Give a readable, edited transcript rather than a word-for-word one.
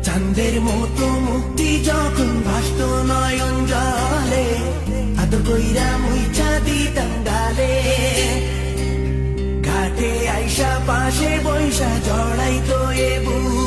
চাঁদের মতো মুক্তি যখন ভাসত নয়ন জলে, আদর কইরা মুইছা দিতাম গালে। ঘাটে আইসা পাশে বৈশা জড়াইতো এ বুক,